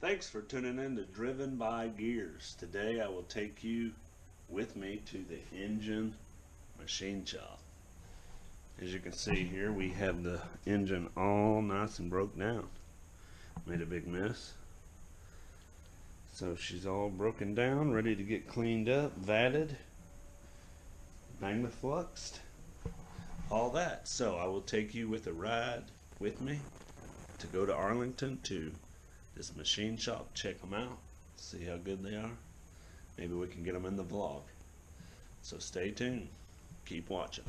Thanks for tuning in to Driven by Gears. Today I will take you with me to the engine machine shop. As you can see here, we have the engine all nice and broke down. Made a big mess. So she's all broken down, ready to get cleaned up, vatted, magnafluxed, all that. So I will take you with a ride with me to go to Arlington to this machine shop, check them out, see how good they are. Maybe we can get them in the vlog. So stay tuned, keep watching.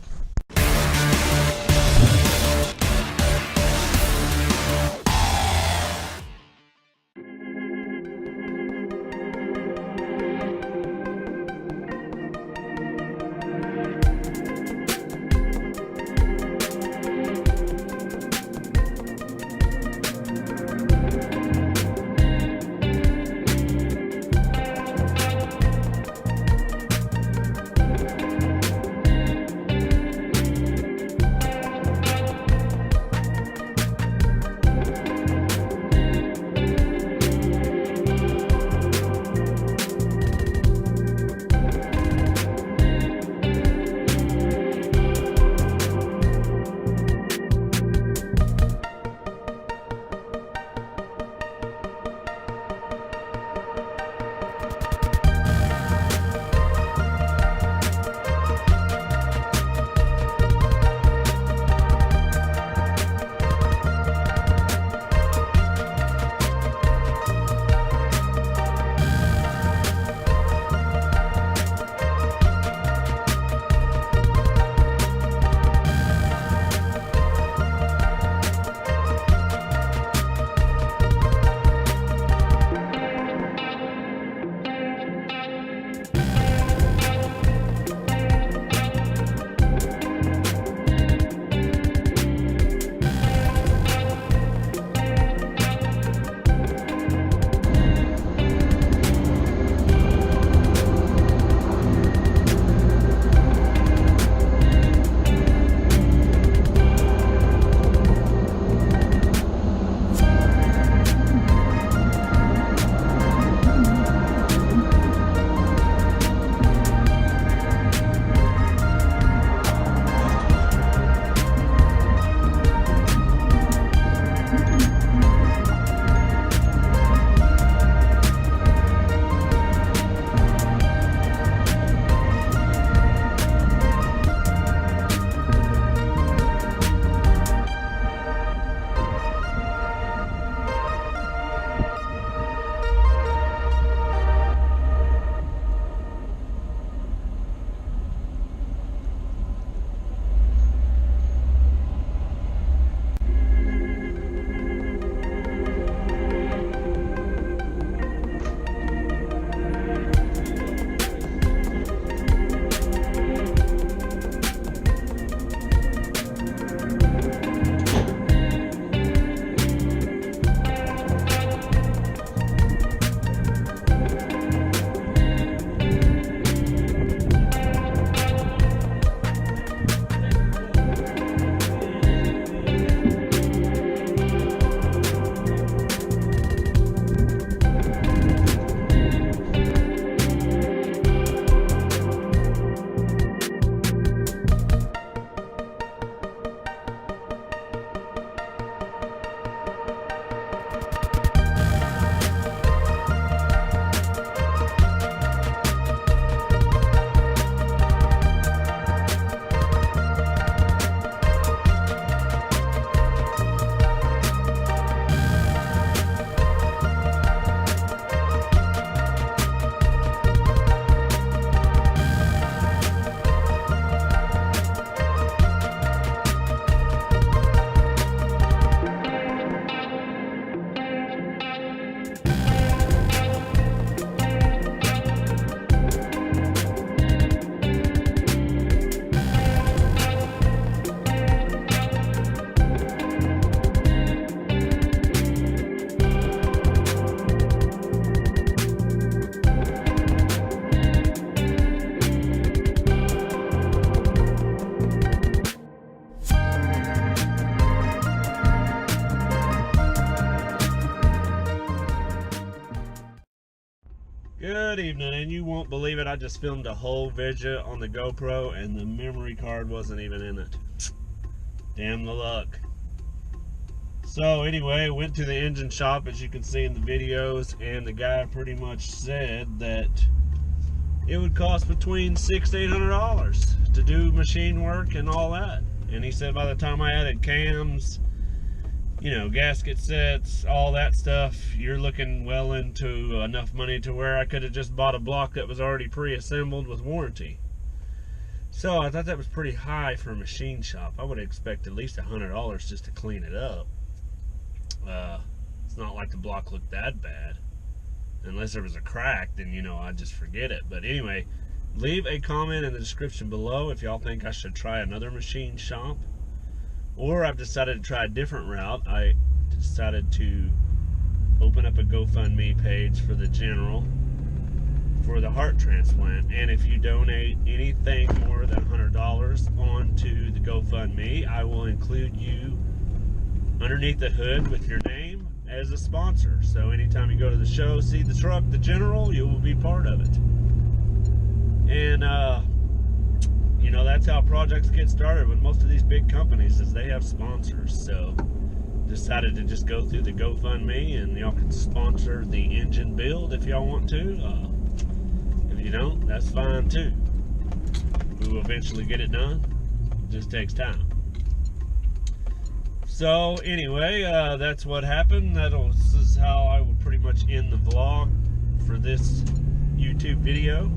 Good evening, and you won't believe it, I just filmed a whole video on the GoPro and the memory card wasn't even in it. Damn the luck. So anyway, went to the engine shop, as you can see in the videos, and the guy pretty much said that it would cost between $600 to $800 to do machine work and all that. And he said by the time I added cams, you know, gasket sets, all that stuff, you're looking well into enough money to where I could have just bought a block that was already pre-assembled with warranty. So I thought that was pretty high for a machine shop. I would expect at least $100 just to clean it up. It's not like the block looked that bad. Unless there was a crack, then, you know, I'd just forget it. But anyway, leave a comment in the description below if y'all think I should try another machine shop. Or I've decided to try a different route. I decided to open up a GoFundMe page for the general for the heart transplant. And if you donate anything more than $100 onto the GoFundMe, I will include you underneath the hood with your name as a sponsor. So anytime you go to the show, see the truck, the general, you will be part of it. And you know, that's how projects get started with most of these big companies, is they have sponsors. So decided to just go through the GoFundMe, and y'all can sponsor the engine build if y'all want to. If you don't, that's fine too. We will eventually get it done. It just takes time. So anyway, that's what happened. This is how I will pretty much end the vlog for this YouTube video.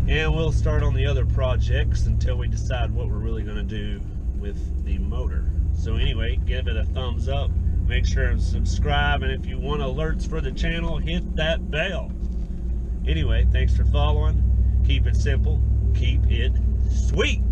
And we'll start on the other projects until we decide what we're really going to do with the motor. So anyway, give it a thumbs up. Make sure and subscribe. And if you want alerts for the channel, hit that bell. Anyway, thanks for following. Keep it simple. Keep it sweet.